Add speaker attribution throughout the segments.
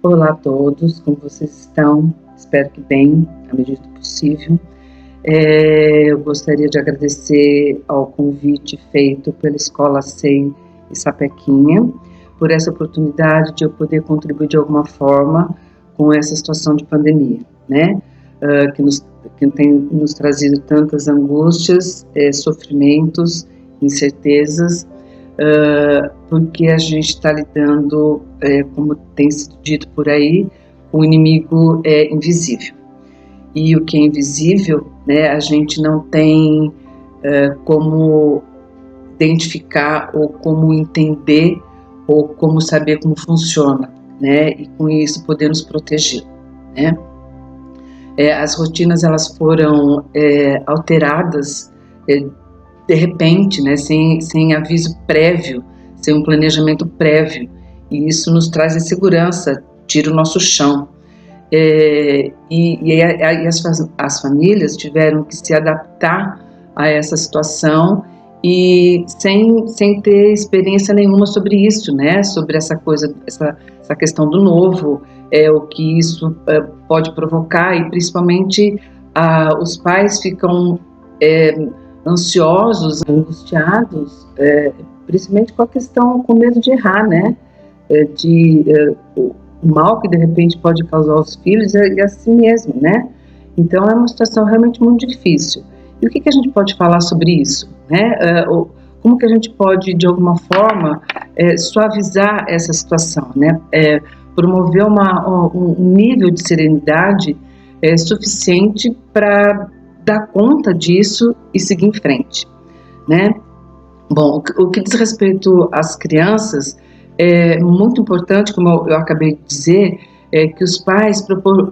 Speaker 1: Olá a todos, como vocês estão? Espero que bem, à medida do possível. Eu gostaria de agradecer ao convite feito pela Escola SEI e Sapequinha, por essa oportunidade de eu poder contribuir de alguma forma com essa situação de pandemia, né? Que tem nos trazido tantas angústias, sofrimentos, incertezas, porque a gente está lidando, como tem sido dito por aí, com um inimigo invisível. E o que é invisível, né, a gente não tem como identificar ou como entender ou como saber como funciona, né, e com isso poder nos proteger, né. As rotinas elas foram alteradas de repente, né, sem aviso prévio, sem um planejamento prévio, e isso nos traz insegurança, tira o nosso chão. E as famílias tiveram que se adaptar a essa situação e sem ter experiência nenhuma sobre isso, né, sobre essa coisa, essa questão do novo, o que isso pode provocar, e principalmente os pais ficam ansiosos, angustiados, principalmente com a questão, com medo de errar, né, o mal que de repente pode causar aos filhos e a si mesmo, né. Então é uma situação realmente muito difícil. E o que a gente pode falar sobre isso, né? Como que a gente pode, de alguma forma, suavizar essa situação, né? Promover um nível de serenidade suficiente para dar conta disso e seguir em frente, né? Bom, o que diz respeito às crianças, é muito importante, como eu acabei de dizer, que os pais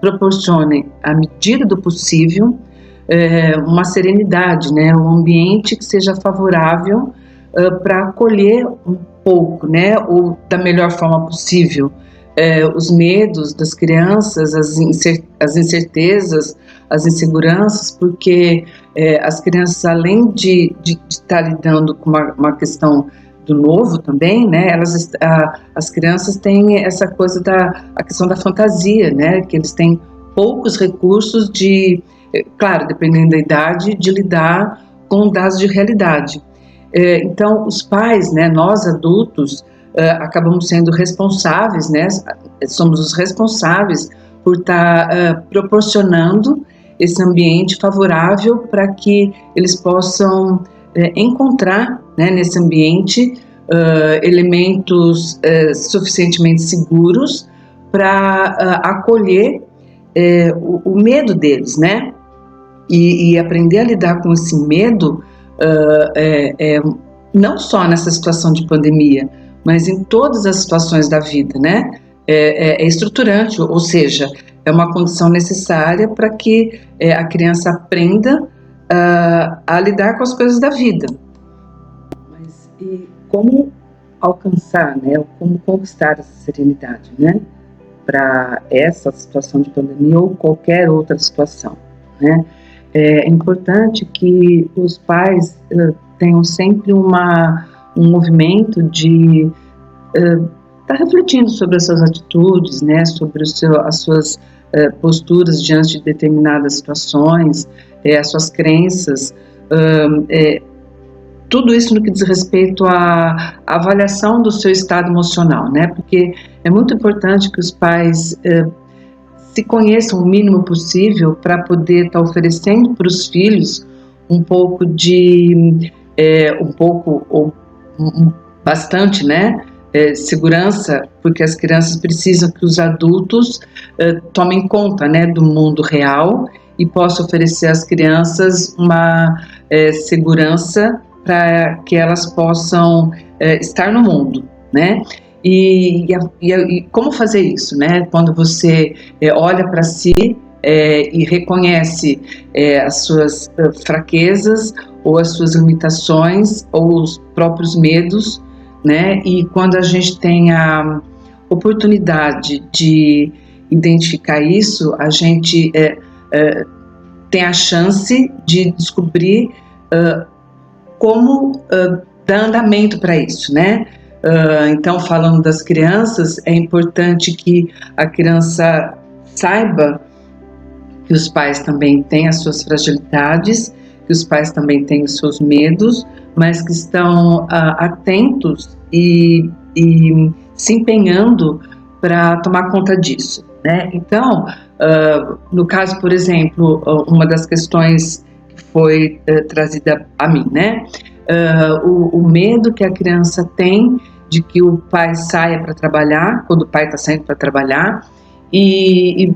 Speaker 1: proporcionem, à medida do possível, uma serenidade, né, um ambiente que seja favorável para acolher um pouco, né, ou da melhor forma possível, os medos das crianças, as incertezas, as inseguranças, porque as crianças, além de estar lidando com uma questão do novo também, né, as crianças têm essa coisa a questão da fantasia, né, que eles têm poucos recursos claro, dependendo da idade, de lidar com dados de realidade. Então, os pais, né, nós adultos, acabamos sendo responsáveis, né, somos os responsáveis por estar proporcionando esse ambiente favorável para que eles possam encontrar, né, nesse ambiente elementos suficientemente seguros para acolher o medo deles, né? E aprender a lidar com esse medo, não só nessa situação de pandemia, mas em todas as situações da vida, né? É estruturante, ou seja, é uma condição necessária para que a criança aprenda a lidar com as coisas da vida. Mas e como alcançar, né? Como conquistar essa serenidade, né? Para essa situação de pandemia ou qualquer outra situação, né? É importante que os pais tenham sempre um movimento de estar refletindo sobre as suas atitudes, né, sobre as suas posturas diante de determinadas situações, as suas crenças, tudo isso no que diz respeito à avaliação do seu estado emocional, né, porque é muito importante que os pais se conheçam o mínimo possível para poder estar oferecendo para os filhos um pouco ou bastante, né, segurança, porque as crianças precisam que os adultos tomem conta, né, do mundo real e possam oferecer às crianças uma segurança para que elas possam estar no mundo, né? E como fazer isso, né? Quando você olha para si e reconhece as suas fraquezas ou as suas limitações ou os próprios medos, né? E quando a gente tem a oportunidade de identificar isso, a gente tem a chance de descobrir como dar andamento para isso, né? Então, falando das crianças, é importante que a criança saiba que os pais também têm as suas fragilidades, que os pais também têm os seus medos, mas que estão atentos e se empenhando para tomar conta disso, né? Então, no caso, por exemplo, uma das questões que foi trazida a mim, né? O medo que a criança tem de que o pai saia para trabalhar, quando o pai está saindo para trabalhar, e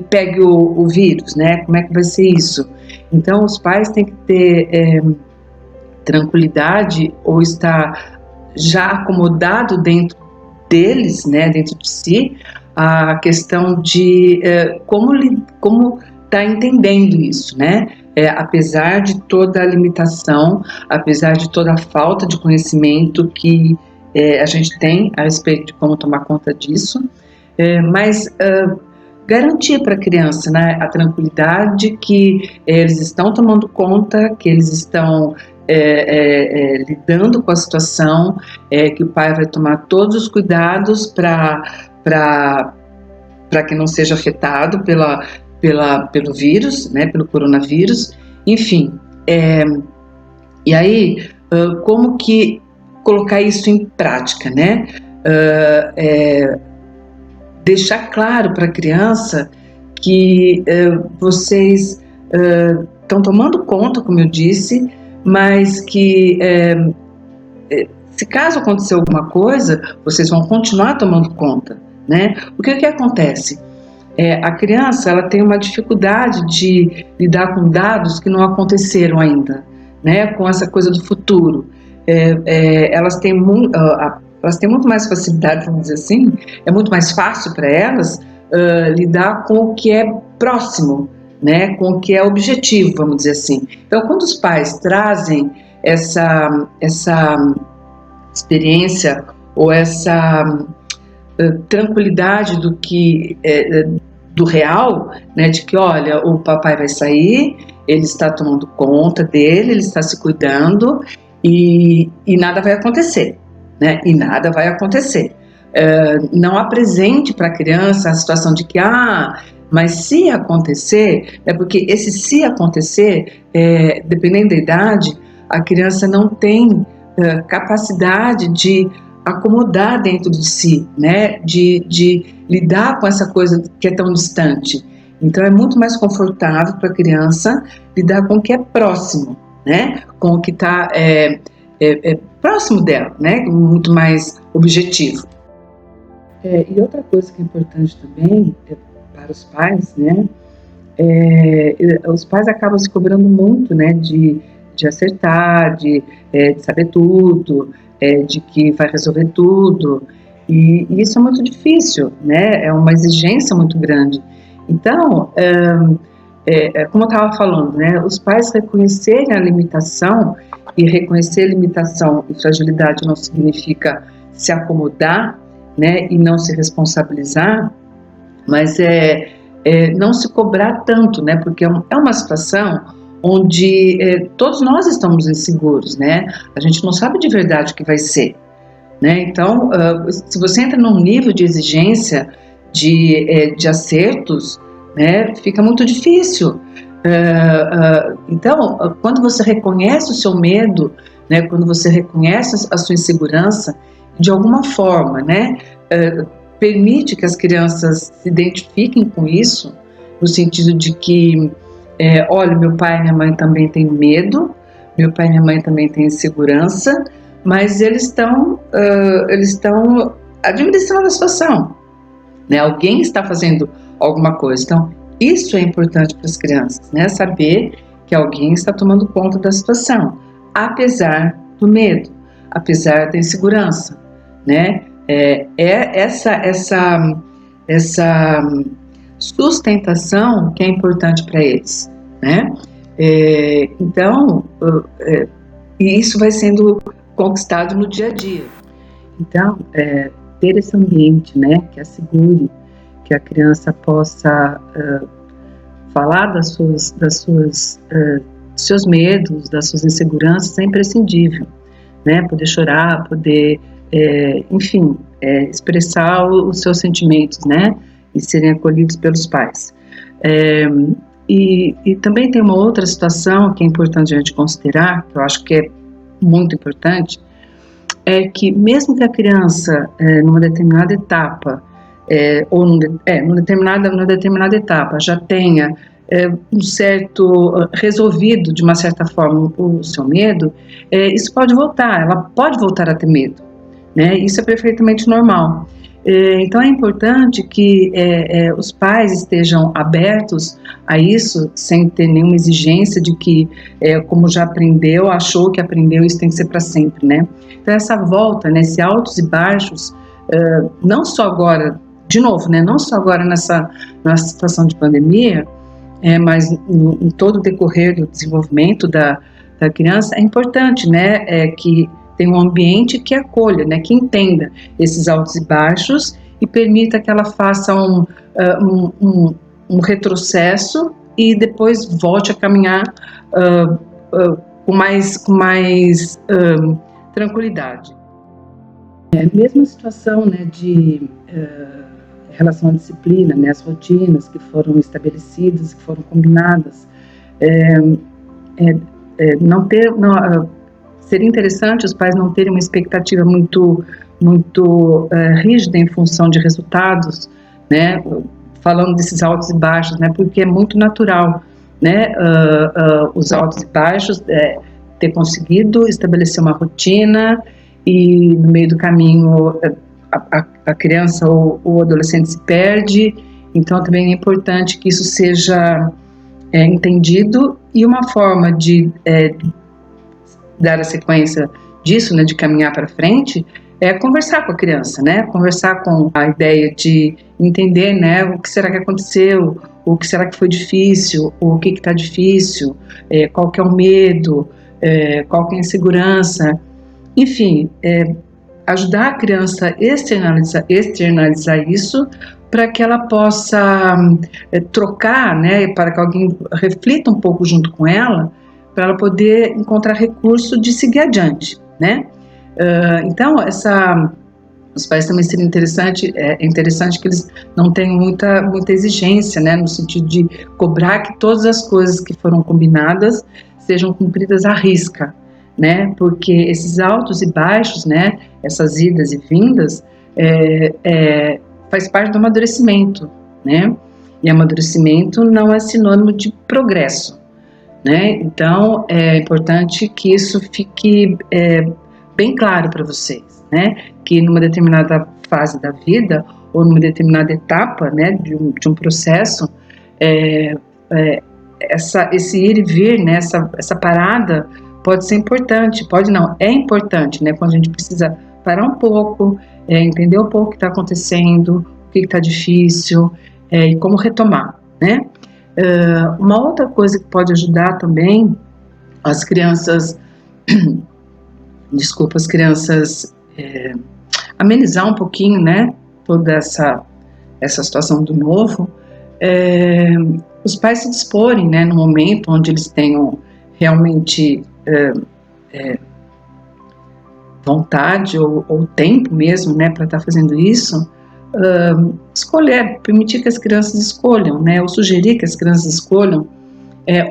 Speaker 1: pegue o vírus, né? Como é que vai ser isso? Então, os pais têm que ter tranquilidade ou estar já acomodado dentro deles, né? Dentro de si, a questão de como está entendendo isso, né? Apesar de toda a limitação, apesar de toda a falta de conhecimento que a gente tem a respeito de como tomar conta disso, mas garantir para a criança, né, a tranquilidade que eles estão tomando conta, que eles estão lidando com a situação, que o pai vai tomar todos os cuidados para que não seja afetado pelo vírus, né, pelo coronavírus, enfim. E aí, como que colocar isso em prática, né? Deixar claro para a criança que vocês estão tomando conta, como eu disse, mas que se caso acontecer alguma coisa, vocês vão continuar tomando conta, né? O que acontece? A criança ela tem uma dificuldade de lidar com dados que não aconteceram ainda, né? Com essa coisa do futuro. Elas têm muito mais facilidade, vamos dizer assim, é muito mais fácil para elas lidar com o que é próximo, né? Com o que é objetivo, vamos dizer assim. Então, quando os pais trazem essa experiência ou essa tranquilidade do que do real, né, de que olha, o papai vai sair, ele está tomando conta dele, ele está se cuidando e nada vai acontecer, né? E nada vai acontecer. Não apresente para a criança a situação de que mas se acontecer, porque esse se acontecer, dependendo da idade, a criança não tem capacidade de acomodar dentro de si, né? De lidar com essa coisa que é tão distante. Então é muito mais confortável para a criança lidar com o que é próximo, né? Com o que está próximo dela, né? Muito mais objetivo. E outra coisa que é importante também para os pais, né? Os pais acabam se cobrando muito, né? De acertar, de saber tudo, de que vai resolver tudo, e isso é muito difícil, né? É uma exigência muito grande. Então, como eu estava falando, né? Os pais reconhecerem a limitação, e reconhecer limitação e fragilidade não significa se acomodar, né? E não se responsabilizar, mas não se cobrar tanto, né? Porque é uma situação onde todos nós estamos inseguros, né? A gente não sabe de verdade o que vai ser, né? Então, se você entra num nível de exigência de acertos, né? Fica muito difícil. Então, quando você reconhece o seu medo, né? Quando você reconhece a sua insegurança, de alguma forma, né? Permite que as crianças se identifiquem com isso, no sentido de que olha, meu pai e minha mãe também têm medo, meu pai e minha mãe também têm insegurança, mas eles estão administrando a situação, né? Alguém está fazendo alguma coisa. Então, isso é importante para as crianças, né? Saber que alguém está tomando conta da situação, apesar do medo, apesar da insegurança, né? Essa sustentação que é importante para eles, né? Então, e isso vai sendo conquistado no dia a dia. Então, ter esse ambiente, né, que assegure que a criança possa falar dos seus medos, das suas inseguranças é imprescindível, né? Poder chorar, poder enfim, expressar os seus sentimentos, né, e serem acolhidos pelos pais. E também tem uma outra situação que é importante a gente considerar, que eu acho que é muito importante, é que mesmo que a criança, numa determinada etapa, ou numa determinada etapa, já tenha um certo resolvido de uma certa forma o seu medo, isso pode voltar, ela pode voltar a ter medo, né? Isso é perfeitamente normal. Então é importante que os pais estejam abertos a isso, sem ter nenhuma exigência de que, como já aprendeu, achou que aprendeu, isso tem que ser para sempre, né? Então essa volta, né, esses altos e baixos, não só agora, de novo, né, não só agora nessa situação de pandemia, mas em todo o decorrer do desenvolvimento da criança, é importante, né, que tem um ambiente que acolha, né, que entenda esses altos e baixos e permita que ela faça um retrocesso e depois volte a caminhar com mais tranquilidade. Mesma situação, né, de relação à disciplina, né, as rotinas que foram estabelecidas, que foram combinadas, seria interessante os pais não terem uma expectativa muito rígida em função de resultados, né, falando desses altos e baixos, né, porque é muito natural, né, os altos e baixos, ter conseguido estabelecer uma rotina e no meio do caminho a criança ou o adolescente se perde. Então também é importante que isso seja entendido, e uma forma de dar a sequência disso, né, de caminhar para frente, é conversar com a criança, né, conversar com a ideia de entender, né, o que será que aconteceu, o que será que foi difícil, o que está difícil, qual que é o medo, qual que é a insegurança, enfim, ajudar a criança a externalizar isso, para que ela possa trocar, né, para que alguém reflita um pouco junto com ela, para ela poder encontrar recurso de seguir adiante, né? Então, os pais também seria interessante que eles não tenham muita exigência, né, no sentido de cobrar que todas as coisas que foram combinadas sejam cumpridas à risca, né? Porque esses altos e baixos, né, essas idas e vindas, faz parte do amadurecimento, né? E amadurecimento não é sinônimo de progresso, né? Então é importante que isso fique bem claro para vocês, né? Que numa determinada fase da vida ou numa determinada etapa, né, de um processo, esse ir e vir, né, essa parada pode ser importante, pode não, é importante, né? Quando a gente precisa parar um pouco, entender um pouco o que está acontecendo, o que está difícil, e como retomar, né? Uma outra coisa que pode ajudar também as crianças, amenizar um pouquinho, né, toda essa situação do novo, os pais se disporem, né, no momento onde eles tenham realmente vontade ou tempo mesmo, né, para estar fazendo isso, escolher, permitir que as crianças escolham, né, ou sugerir que as crianças escolham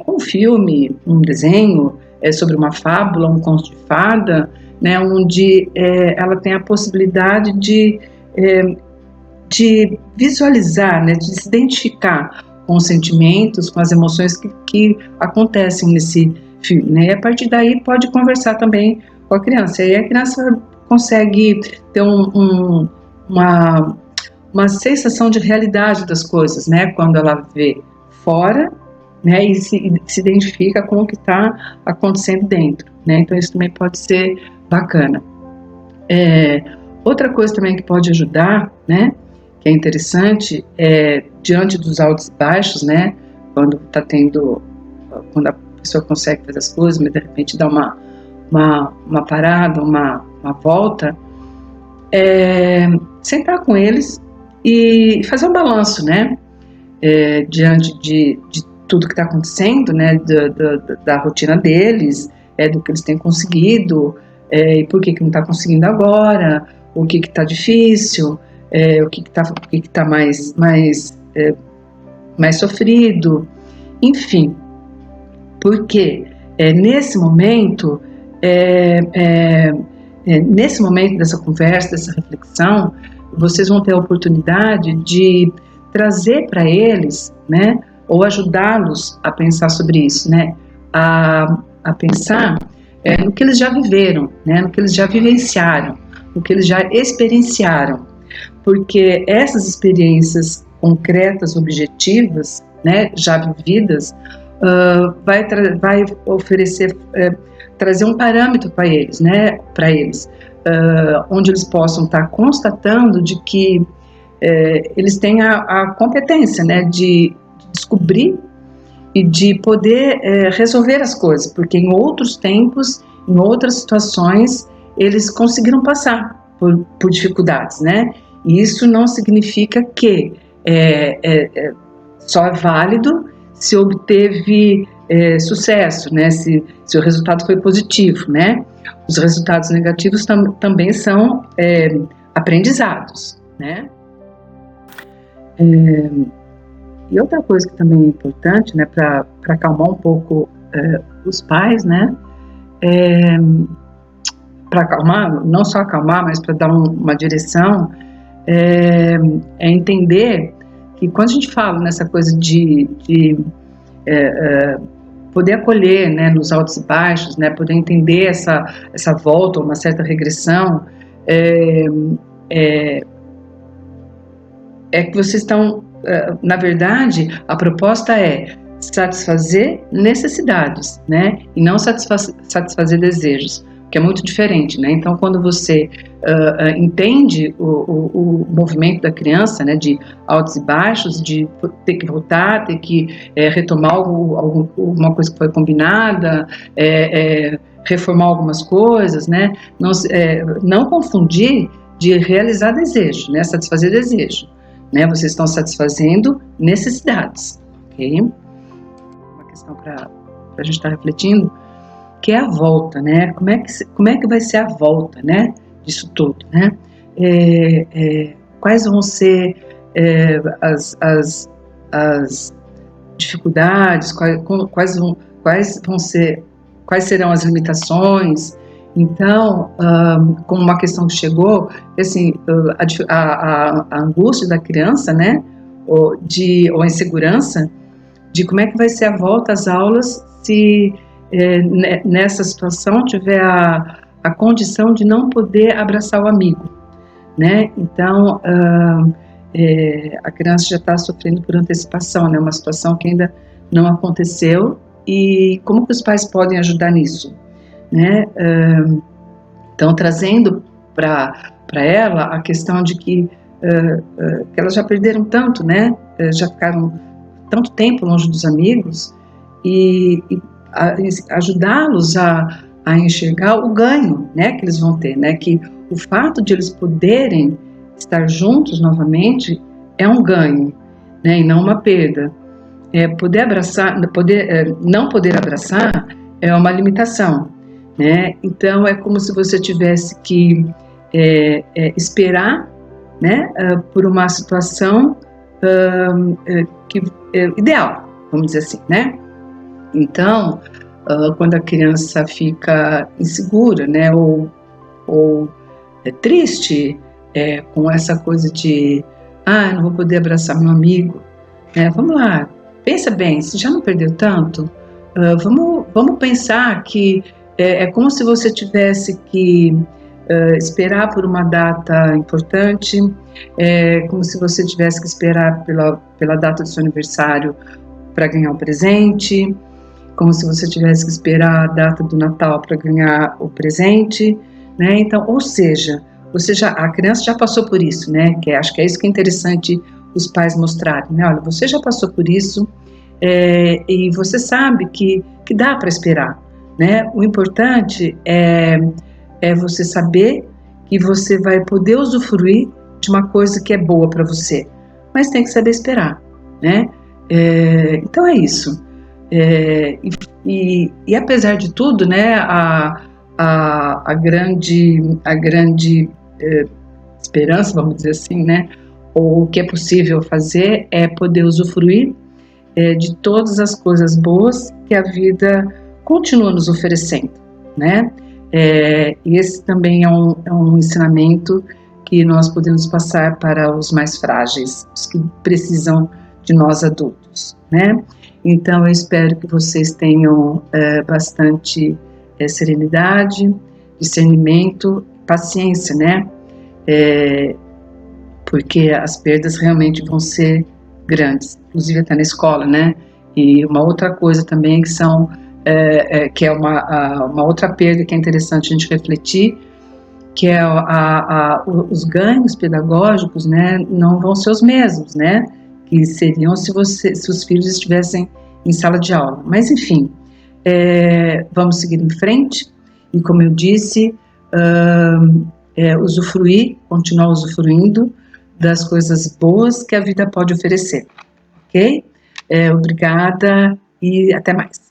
Speaker 1: um filme, um desenho, sobre uma fábula, um conto de fada, né, onde ela tem a possibilidade de visualizar, né, de se identificar com os sentimentos, com as emoções que acontecem nesse filme, né, e a partir daí pode conversar também com a criança, e aí a criança consegue ter uma sensação de realidade das coisas, né, quando ela vê fora, né, e se identifica com o que está acontecendo dentro, né, então isso também pode ser bacana. Outra coisa também que pode ajudar, né, que é interessante, diante dos altos e baixos, né, quando a pessoa consegue fazer as coisas, mas de repente dá uma parada, uma volta, sentar com eles e fazer um balanço, né, diante de tudo que está acontecendo, né, da rotina deles, do que eles têm conseguido, e por que não está conseguindo agora, o que está difícil, o que está mais sofrido, enfim, porque nesse momento dessa conversa, dessa reflexão, vocês vão ter a oportunidade de trazer para eles, né, ou ajudá-los a pensar sobre isso, né, a pensar no que eles já viveram, né, no que eles já vivenciaram, no que eles já experienciaram, porque essas experiências concretas, objetivas, né, já vividas, vai oferecer, trazer um parâmetro para eles, né, onde eles possam estar constatando de que eles têm a competência, né, de descobrir e de poder resolver as coisas, porque em outros tempos, em outras situações, eles conseguiram passar por dificuldades, né, e isso não significa que só é válido se obteve sucesso, né, se o resultado foi positivo, né. Os resultados negativos também são aprendizados, né. E outra coisa que também é importante, né, para acalmar um pouco os pais, né, para acalmar, não só acalmar, mas para dar uma direção, é entender que quando a gente fala nessa coisa de poder acolher, né, nos altos e baixos, né, poder entender essa volta, uma certa regressão, é que vocês estão, na verdade, a proposta é satisfazer necessidades, né, e não satisfazer desejos, que é muito diferente, né. Então, quando você entende o movimento da criança, né, de altos e baixos, de ter que voltar, ter que retomar alguma coisa que foi combinada, reformar algumas coisas, né, não confundir de realizar desejo, né, satisfazer desejo, né, vocês estão satisfazendo necessidades, ok? Uma questão para a gente estar refletindo, que é a volta, né? Como é que vai ser a volta, né, disso tudo, né? Quais vão ser as dificuldades, quais serão as limitações? Então, como uma questão que chegou, assim, a angústia da criança, né, ou a insegurança de como é que vai ser a volta às aulas se nessa situação tiver a condição de não poder abraçar o amigo, né? Então, a criança já está sofrendo por antecipação, né? Uma situação que ainda não aconteceu, e como que os pais podem ajudar nisso, né? Então, trazendo para ela a questão de que elas já perderam tanto, né? Já ficaram tanto tempo longe dos amigos, e ajudá-los a enxergar o ganho, né, que eles vão ter, né, que o fato de eles poderem estar juntos novamente é um ganho, né, e não uma perda. Poder abraçar, não poder abraçar é uma limitação, né? Então é como se você tivesse que esperar, né, por uma situação ideal, vamos dizer assim, né? Então, quando a criança fica insegura, né, ou triste, com essa coisa de não vou poder abraçar meu amigo, vamos lá, pensa bem, se já não perdeu tanto, vamos pensar que é como se você tivesse que esperar por uma data importante, como se você tivesse que esperar pela data do seu aniversário para ganhar um presente, como se você tivesse que esperar a data do Natal para ganhar o presente, né? Então, ou seja, a criança já passou por isso, né? Acho que é isso que é interessante os pais mostrarem, né? Olha, você já passou por isso, e você sabe que dá para esperar, né? O importante é você saber que você vai poder usufruir de uma coisa que é boa para você, mas tem que saber esperar, né? Então é isso. E apesar de tudo, né, a a grande esperança, vamos dizer assim, né? Ou o que é possível fazer é poder usufruir de todas as coisas boas que a vida continua nos oferecendo, né? E esse também é um ensinamento que nós podemos passar para os mais frágeis, os que precisam de nós adultos, né? Então eu espero que vocês tenham bastante serenidade, discernimento, paciência, né? Porque as perdas realmente vão ser grandes, inclusive até na escola, né? E uma outra coisa também que é uma outra perda que é interessante a gente refletir, que é os ganhos pedagógicos, né? Não vão ser os mesmos, né? Que seriam se os filhos estivessem em sala de aula. Mas enfim, vamos seguir em frente e, como eu disse, continuar usufruindo das coisas boas que a vida pode oferecer, ok? Obrigada e até mais.